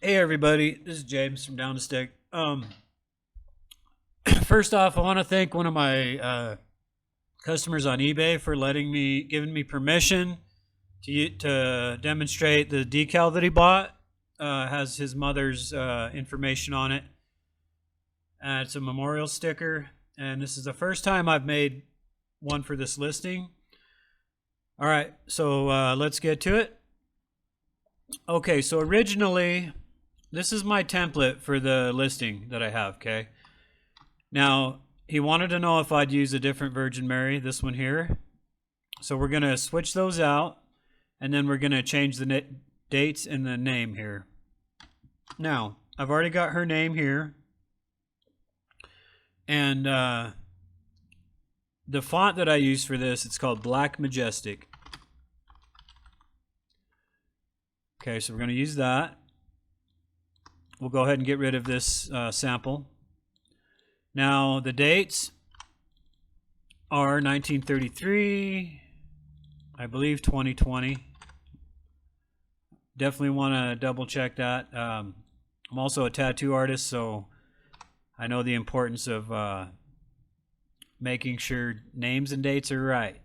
Hey everybody, this is James from Down the Stick. First off, I want to thank one of my customers on eBay for giving me permission to demonstrate the decal that he bought. Has his mother's information on it. It's a memorial sticker, and this is the first time I've made one for this listing. All right, so let's get to it. Okay, so originally, this is my template for the listing that I have, okay? Now, he wanted to know if I'd use a different Virgin Mary, this one here. So we're going to switch those out, and then we're going to change the dates and the name here. Now, I've already got her name here. And the font that I use for this, it's called Black Majestic. Okay, so we're going to use that. We'll go ahead and get rid of this sample. Now, the dates are 1933, I believe 2020. Definitely want to double check that. I'm also a tattoo artist, so I know the importance of making sure names and dates are right.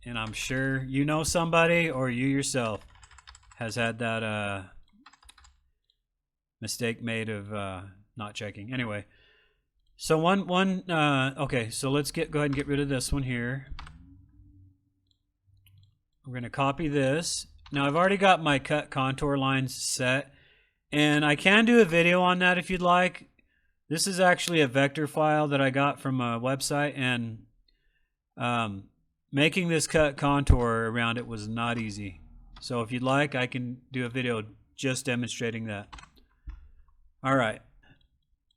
And I'm sure you know somebody, or you yourself has had that mistake made of not checking. Anyway, so okay, so let's go ahead and get rid of this one here. We're going to copy this. Now, I've already got my cut contour lines set, and I can do a video on that if you'd like. This is actually a vector file that I got from a website, and making this cut contour around it was not easy. So if you'd like, I can do a video just demonstrating that. All right.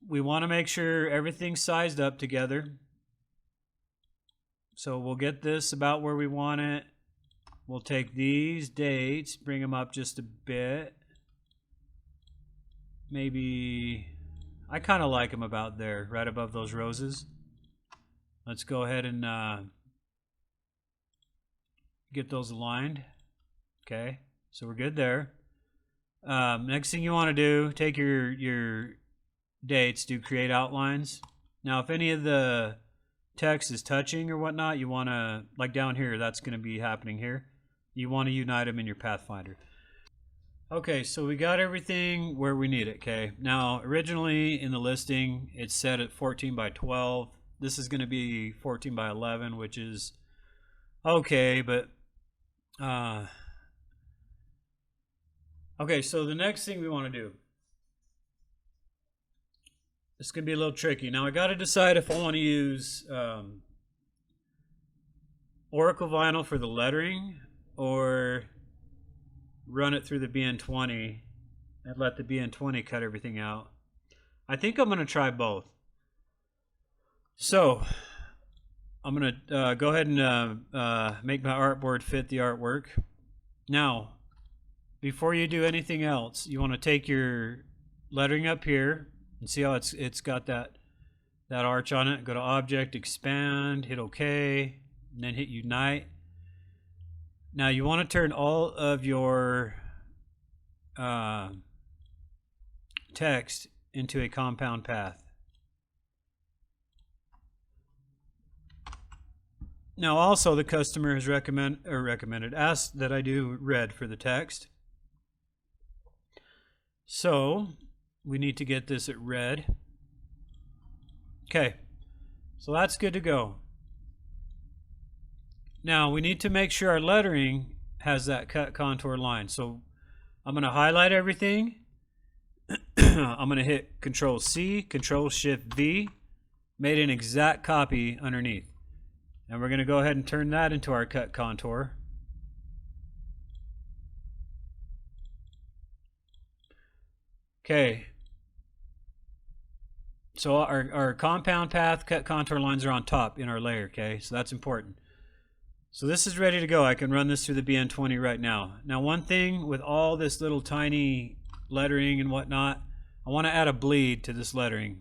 We want to make sure everything's sized up together. So we'll get this about where we want it. We'll take these dates, bring them up just a bit. Maybe, I kind of like them about there, right above those roses. Let's go ahead and get those aligned. Okay, so we're good there. Next thing you want to do, take your dates, do create outlines. Now, if any of the text is touching or whatnot, you want to, like down here, that's going to be happening here. You want to unite them in your Pathfinder. Okay, so we got everything where we need it, okay? Now, originally in the listing, it's set at 14 by 12. This is going to be 14 by 11, which is okay, but okay, so the next thing we want to do, it's going to be a little tricky. Now, I got to decide if I want to use Oracle vinyl for the lettering or run it through the BN-20 and let the BN-20 cut everything out. I think I'm going to try both. So, I'm going to go ahead and make my artboard fit the artwork. Now, before you do anything else, you want to take your lettering up here and see how it's got that arch on it. Go to Object, Expand, hit OK, and then hit Unite. Now you want to turn all of your text into a compound path. Now also the customer has asked that I do red for the text. So we need to get this at red. Okay, so that's good to go. Now we need to make sure our lettering has that cut contour line. So I'm going to highlight everything. I'm going to hit Control C, Control Shift V, made an exact copy underneath. And we're going to go ahead and turn that into our cut contour. Okay. So our compound path cut contour lines are on top in our layer, okay? So that's important. So this is ready to go. I can run this through the BN-20 right now. Now, one thing with all this little tiny lettering and whatnot, I want to add a bleed to this lettering.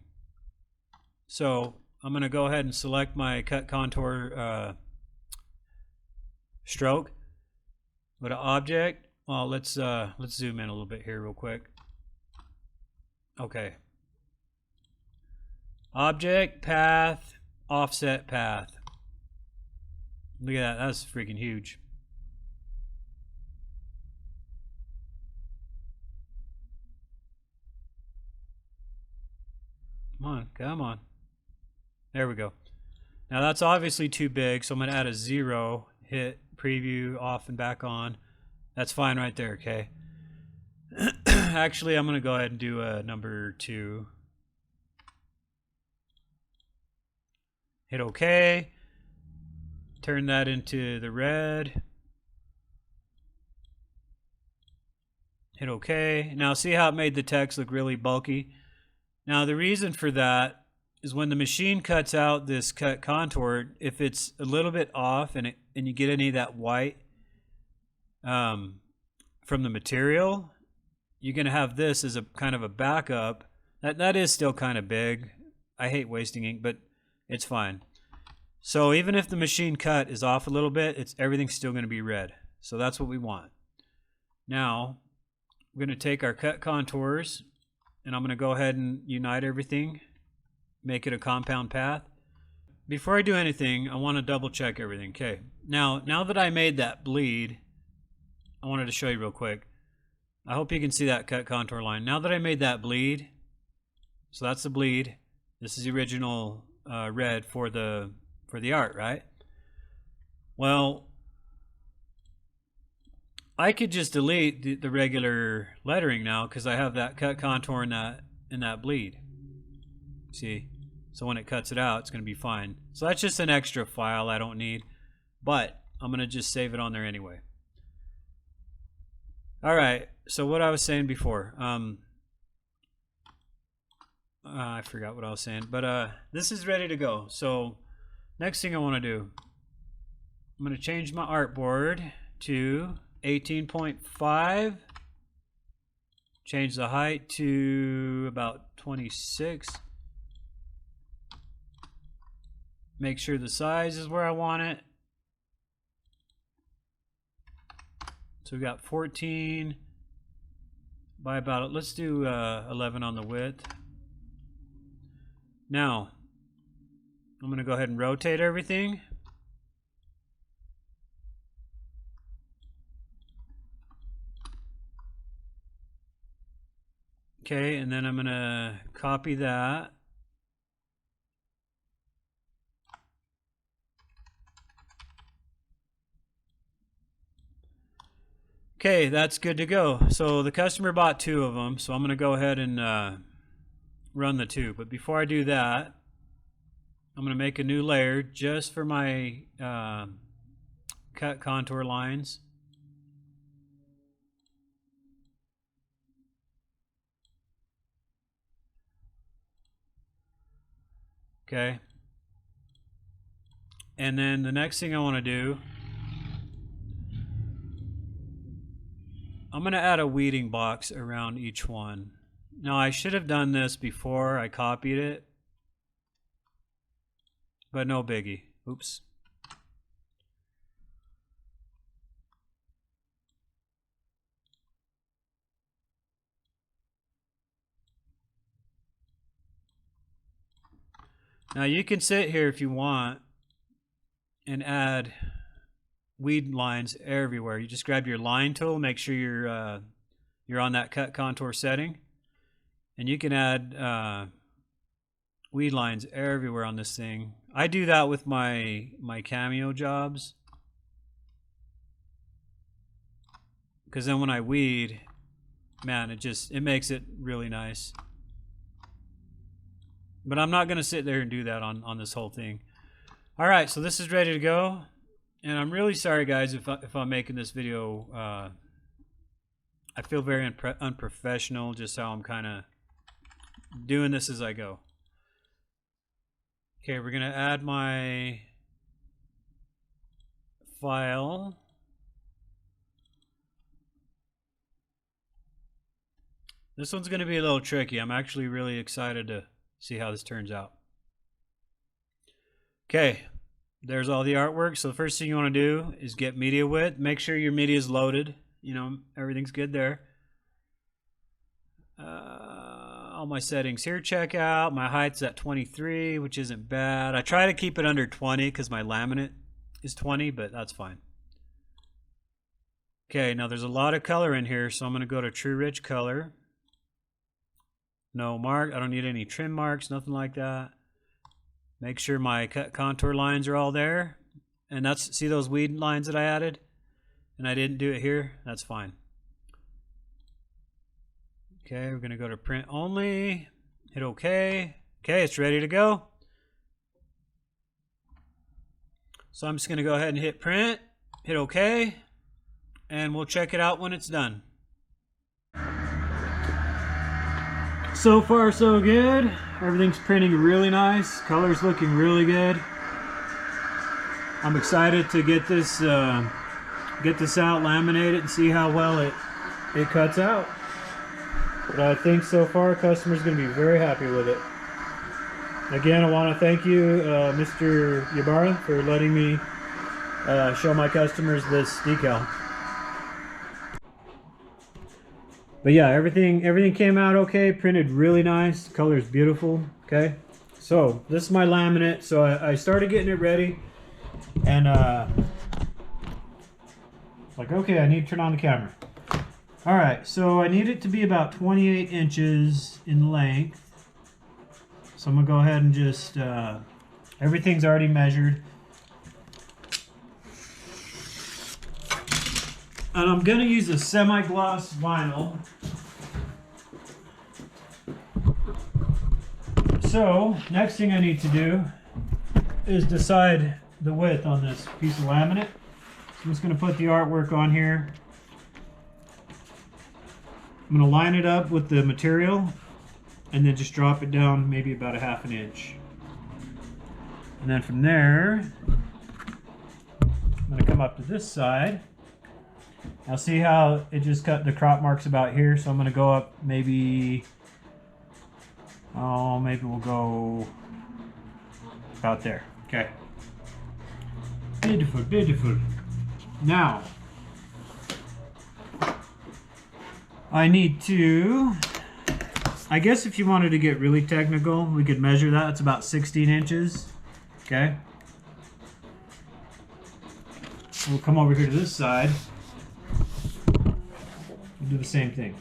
So I'm going to go ahead and select my cut contour stroke. Go to Object. Well, let's zoom in a little bit here real quick. Okay. Object, path, offset path. Look at that. That's freaking huge. Come on, come on. There we go. Now that's obviously too big, so I'm going to add a 0, hit preview, off and back on. That's fine right there, okay? Actually, I'm going to go ahead and do a number 2. Hit OK. Turn that into the red. Hit OK. Now see how it made the text look really bulky? Now the reason for that is when the machine cuts out this cut contour, if it's a little bit off and you get any of that white from the material, you're going to have this as a kind of a backup. That is still kind of big. I hate wasting ink, but it's fine. So even if the machine cut is off a little bit, everything's still going to be red. So that's what we want. Now we're going to take our cut contours, and I'm going to go ahead and unite everything, make it a compound path. Before I do anything, I want to double check everything. Okay, now that I made that bleed, I wanted to show you real quick. I hope you can see that cut contour line. Now that I made that bleed, so that's the bleed. This is the original red for the art, right? Well, I could just delete the regular lettering now because I have that cut contour in that bleed. See? So when it cuts it out, it's going to be fine. So that's just an extra file I don't need, but I'm going to just save it on there anyway. All right, so what I was saying before, I forgot what I was saying, but this is ready to go. So next thing I want to do, I'm going to change my artboard to 18.5, change the height to about 26, make sure the size is where I want it. So we got 14 by about, let's do 11 on the width. Now, I'm going to go ahead and rotate everything. Okay, and then I'm going to copy that. Okay, that's good to go. So the customer bought 2 of them, so I'm going to go ahead and run the 2. But before I do that, I'm going to make a new layer just for my cut contour lines. Okay. And then the next thing I want to do, I'm going to add a weeding box around each one. Now I should have done this before I copied it, but no biggie. Oops. Now you can sit here if you want and add weed lines everywhere. You just grab your line tool, make sure you're on that cut contour setting, and you can add weed lines everywhere on this thing. I do that with my cameo jobs, because then when I weed, man, it makes it really nice. But I'm not going to sit there and do that on this whole thing. All right, so this is ready to go. And I'm really sorry, guys, if I'm making this video. I feel very unprofessional, just how I'm kind of doing this as I go. Okay, we're going to add my file. This one's going to be a little tricky. I'm actually really excited to see how this turns out. Okay, there's all the artwork. So the first thing you want to do is get media width. Make sure your media is loaded. You know, everything's good there. all my settings here check out. My height's at 23, which isn't bad. I try to keep it under 20 because my laminate is 20, but that's fine. Okay, now there's a lot of color in here, so I'm going to go to True Rich Color. No mark. I don't need any trim marks, nothing like that. Make sure my cut contour lines are all there. And that's, see those weed lines that I added? And I didn't do it here? That's fine. Okay, we're going to go to Print Only. Hit OK. Okay, it's ready to go. So I'm just going to go ahead and hit Print. Hit OK. And we'll check it out when it's done. So far so good. Everything's printing really nice. Color's looking really good. I'm excited to get this out, laminate it, and see how well it cuts out. But I think so far customer's going to be very happy with it. Again, I want to thank you, Mr. Ybarra, for letting me show my customers this decal. But yeah, everything came out okay, printed really nice, color's beautiful, okay? So, this is my laminate, so I started getting it ready, and like, okay, I need to turn on the camera. Alright, so I need it to be about 28 inches in length. So I'm gonna go ahead and just, everything's already measured. And I'm gonna use a semi-gloss vinyl. So, next thing I need to do is decide the width on this piece of laminate. So I'm just gonna put the artwork on here. I'm gonna line it up with the material and then just drop it down maybe about a ½ inch. And then from there, I'm gonna come up to this side. Now see how it just cut the crop marks about here, so I'm going to go up maybe, oh, maybe we'll go about there. Okay. Beautiful, beautiful. Now, I need to, I guess if you wanted to get really technical, we could measure that. It's about 16 inches. Okay. We'll come over here to this side. Do the same thing.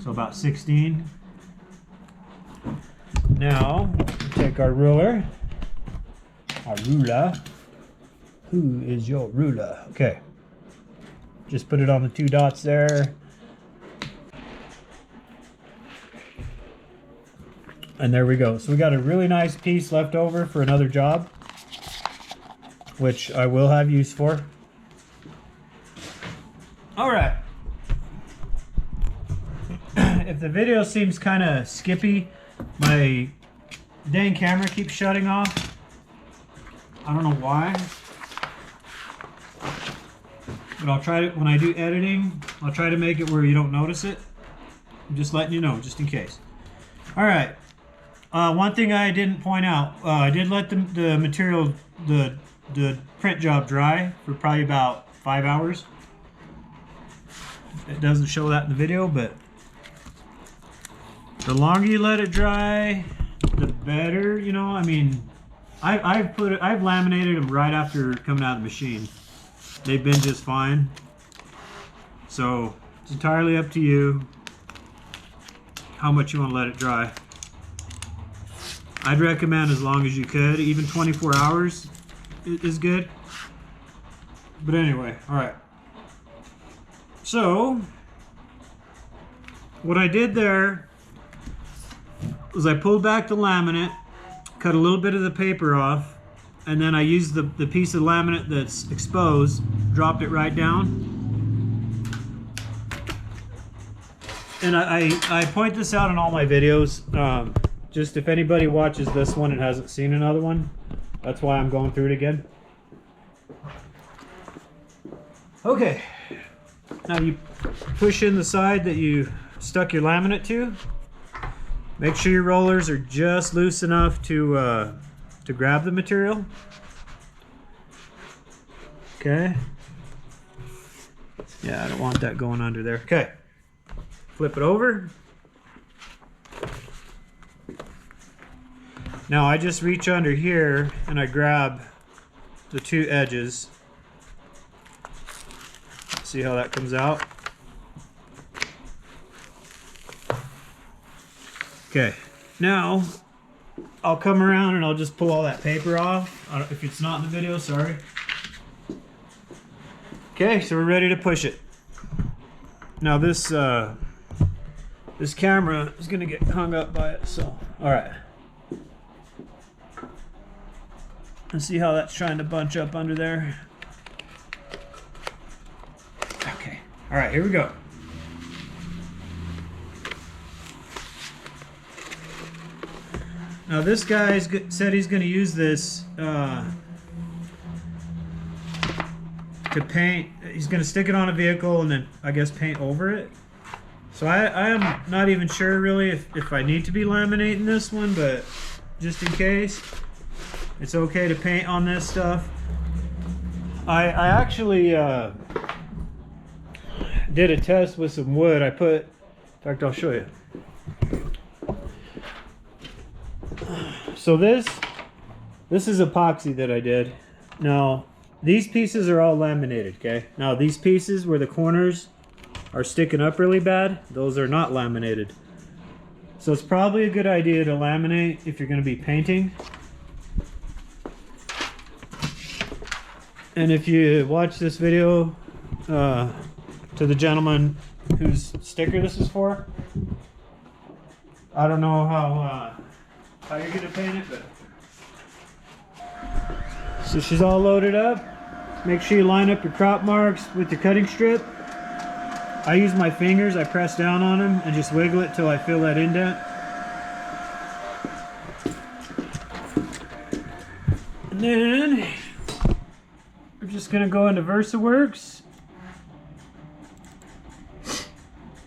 So about 16. Now, take our ruler. Our ruler. Who is your ruler? Okay. Just put it on the 2 dots there. And there we go. So we got a really nice piece left over for another job, which I will have use for. Alright, if the video seems kind of skippy, my dang camera keeps shutting off. I don't know why. But I'll try to, when I do editing, I'll try to make it where you don't notice it. I'm just letting you know, just in case. Alright, one thing I didn't point out, I did let the material, the print job dry for probably about 5 hours. It doesn't show that in the video, but the longer you let it dry, the better, you know. I mean, I've laminated them right after coming out of the machine. They've been just fine. So it's entirely up to you how much you want to let it dry. I'd recommend as long as you could. Even 24 hours is good. But anyway, all right. So, what I did there was I pulled back the laminate, cut a little bit of the paper off, and then I used the piece of laminate that's exposed, dropped it right down. And I point this out in all my videos, just if anybody watches this one and hasn't seen another one, that's why I'm going through it again. Okay. Now you push in the side that you stuck your laminate to. Make sure your rollers are just loose enough to grab the material. Okay. Yeah, I don't want that going under there. Okay. flip it over. Now I just reach under here and I grab the two edges. See how that comes out? Okay, now I'll come around and I'll just pull all that paper off. If it's not in the video, sorry. Okay, so we're ready to push it. Now this camera is gonna get hung up by it, so all right. Let's see how that's trying to bunch up under there. Okay, all right, here we go. Now this guy said he's going to use this to paint. He's going to stick it on a vehicle and then I guess paint over it. So I am not even sure really if I need to be laminating this one, but just in case, it's okay to paint on this stuff. I actually did a test with some wood. In fact, I'll show you. So this is epoxy that I did. Now these pieces are all laminated, okay? Now these pieces where the corners are sticking up really bad, those are not laminated. So it's probably a good idea to laminate if you're going to be painting. And if you watch this video to the gentleman whose sticker this is for, I don't know how you're gonna paint it, but so she's all loaded up. Make sure you line up your crop marks with your cutting strip. I use my fingers, I press down on them and just wiggle it till I feel that indent. And then we're just gonna go into VersaWorks.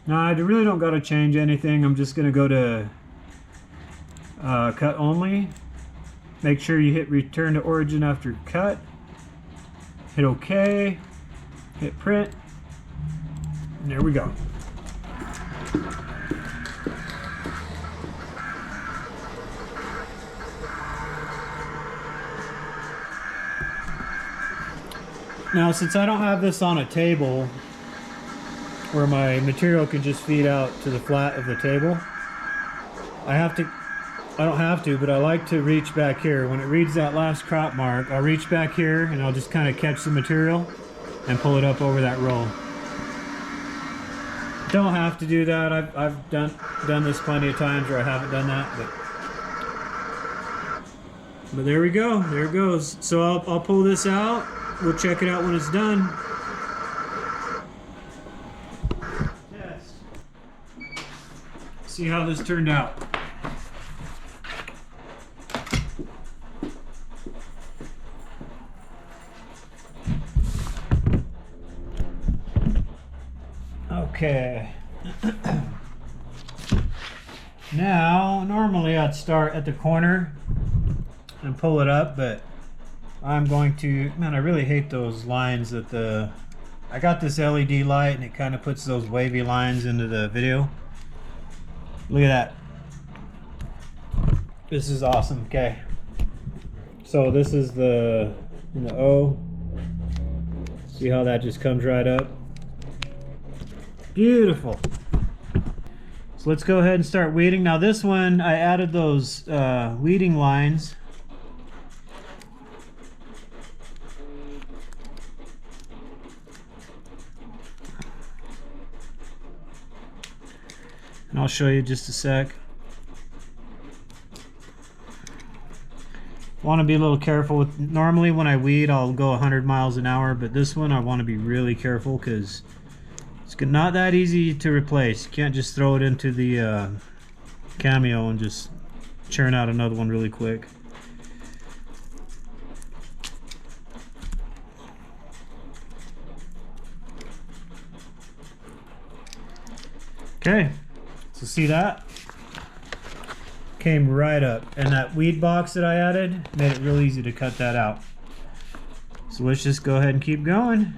Now I really don't gotta change anything. I'm just gonna go to cut only. Make sure you hit return to origin after cut. Hit OK. Hit print. And there we go. Now since I don't have this on a table where my material can just feed out to the flat of the table, I don't have to, but I like to reach back here. When it reads that last crop mark, I'll reach back here and I'll just kind of catch the material and pull it up over that roll. Don't have to do that. I've done this plenty of times where I haven't done that, but there we go. There it goes. So I'll pull this out. We'll check it out when it's done. Yes. See how this turned out. Okay. Now, normally I'd start at the corner and pull it up, but I'm going to, man, I really hate those lines that I got this LED light and it kind of puts those wavy lines into the video. Look at that. This is awesome. Okay. So this is the O. See how that just comes right up? Beautiful. So let's go ahead and start weeding. Now this one, I added those weeding lines. And I'll show you just a sec. Want to be a little careful with, normally when I weed I'll go 100 miles an hour, but this one I want to be really careful because it's not that easy to replace. You can't just throw it into the Cameo and just churn out another one really quick. Okay, so see that? Came right up, and that weed box that I added made it real easy to cut that out. So let's just go ahead and keep going.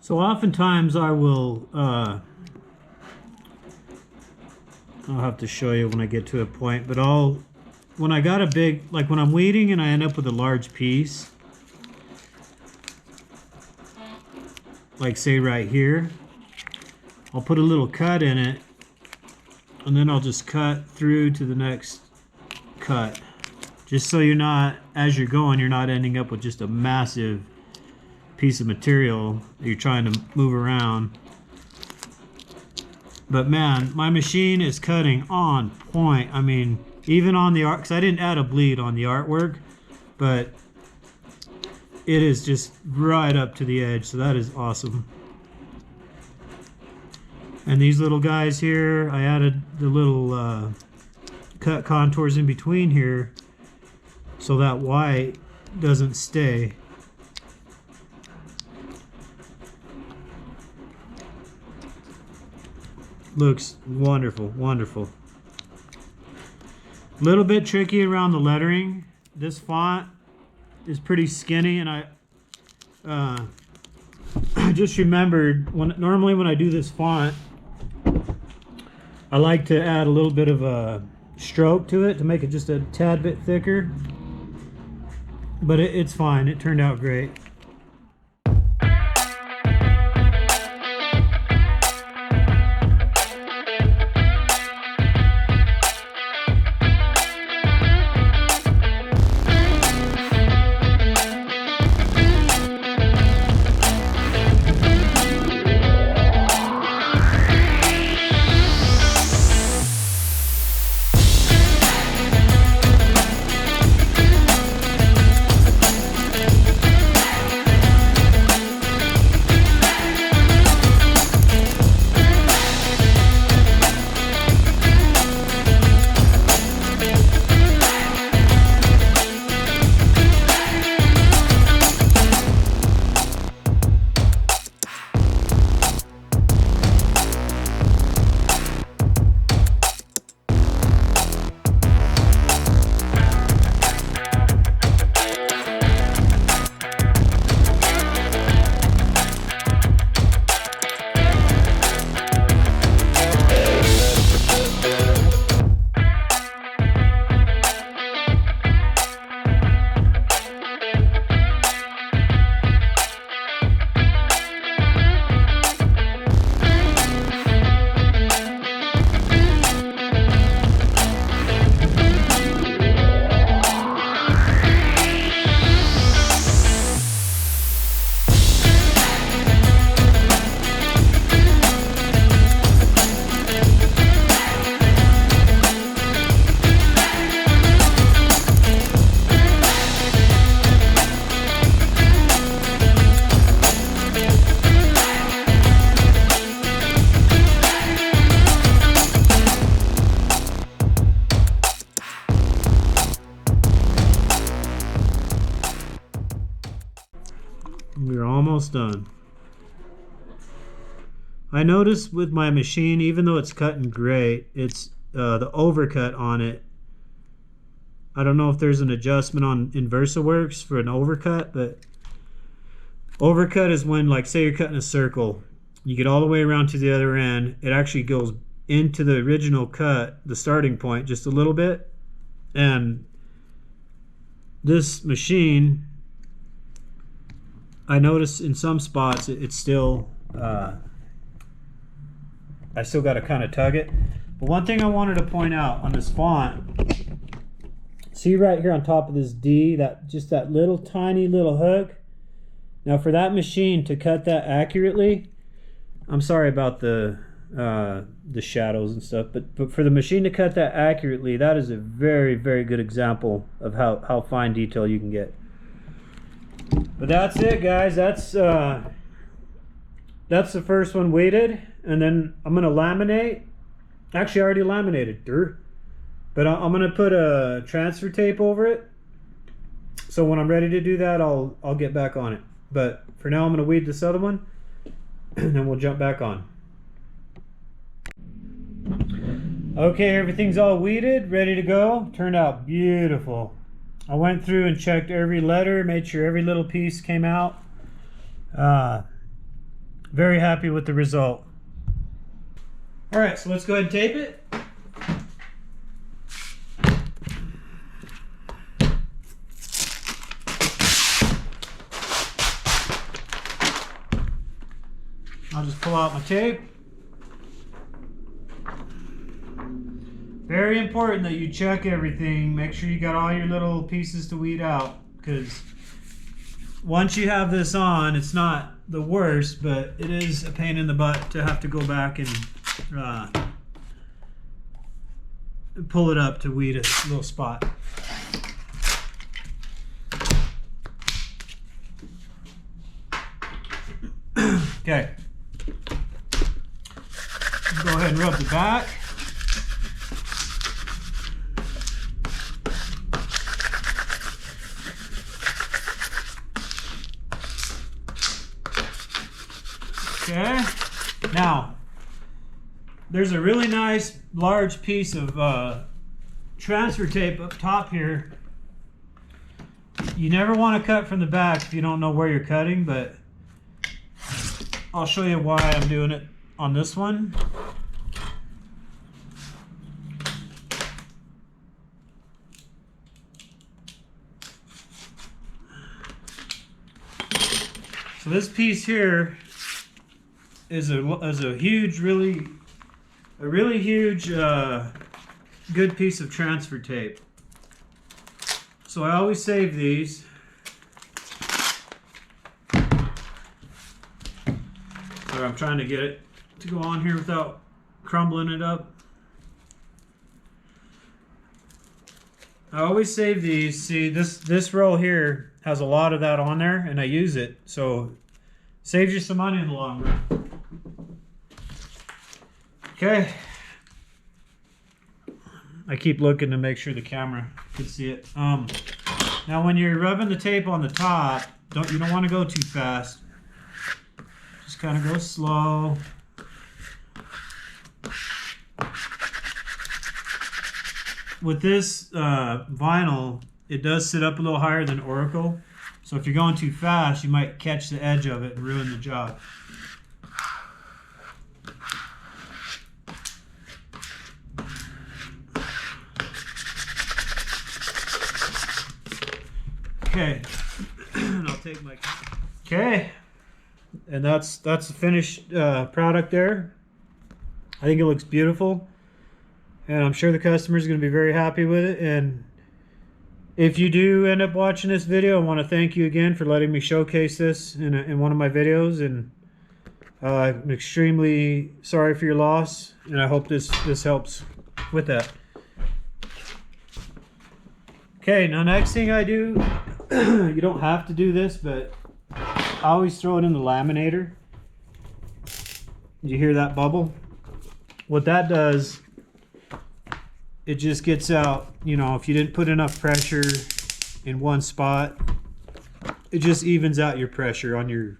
So oftentimes I will, I'll have to show you when I get to a point, but when I got a big, like when I'm weeding and I end up with a large piece, like say right here, I'll put a little cut in it, and then I'll just cut through to the next cut, just so you're not, as you're going, you're not ending up with just a massive piece of material that you're trying to move around. But man, my machine is cutting on point. I mean, even on the art, because I didn't add a bleed on the artwork, but it is just right up to the edge, so that is awesome. And these little guys here, I added the little cut contours in between here so that white doesn't stay. Looks wonderful, wonderful. A little bit tricky around the lettering. This font is pretty skinny, and I just remembered normally when I do this font, I like to add a little bit of a stroke to it to make it just a tad bit thicker. But it's fine. It turned out great. We're almost done. I noticed with my machine, even though it's cutting great, it's the overcut on it. I don't know if there's an adjustment on InversaWorks for an overcut, but overcut is when, like, say you're cutting a circle, you get all the way around to the other end, it actually goes into the original cut, the starting point, just a little bit. And this machine, I notice in some spots it's still I still got to kind of tug it. But one thing I wanted to point out on this font, see right here on top of this D, that just that little tiny little hook. Now for that machine to cut that accurately, I'm sorry about the shadows and stuff, but for the machine to cut that accurately, that is a very, very good example of how fine detail you can get. But that's it, guys. That's the first one weighted, and then I'm gonna laminate. Actually, I already laminated, but I'm gonna put a transfer tape over it. So when I'm ready to do that, I'll get back on it. But for now, I'm gonna weed this other one, and then we'll jump back on. Okay, everything's all weeded, ready to go. Turned out beautiful. I went through and checked every letter, made sure every little piece came out. Very happy with the result. All right, so let's go ahead and tape it. I'll just pull out my tape. Very important that you check everything. Make sure you got all your little pieces to weed out, because once you have this on, it's not the worst, but it is a pain in the butt to have to go back and pull it up to weed a little spot. Okay. Go ahead and rub the back. Okay. Now, there's a really nice large piece of transfer tape up top here. You never want to cut from the back if you don't know where you're cutting, but I'll show you why I'm doing it on this one. So this piece here is a huge, really huge, good piece of transfer tape. So I always save these. Sorry, I'm trying to get it to go on here without crumbling it up. I always save these. See, this roll here has a lot of that on there, and I use it, so saves you some money in the long run. Okay. I keep looking to make sure the camera can see it. Now when you're rubbing the tape on the top, you don't want to go too fast. Just kind of go slow. With this vinyl, it does sit up a little higher than Oracle. So if you're going too fast, you might catch the edge of it and ruin the job. Okay, and I'll take my. Okay, and that's the finished product there. I think it looks beautiful, and I'm sure the customer is going to be very happy with it. And if you do end up watching this video, I want to thank you again for letting me showcase this in one of my videos. And I'm extremely sorry for your loss, and I hope this helps with that. Okay, now next thing I do, you don't have to do this, but I always throw it in the laminator. Did you hear that bubble? What that does, it just gets out, you know, if you didn't put enough pressure in one spot, it just evens out your pressure on your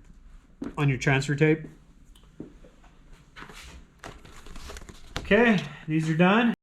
transfer tape. Okay, these are done.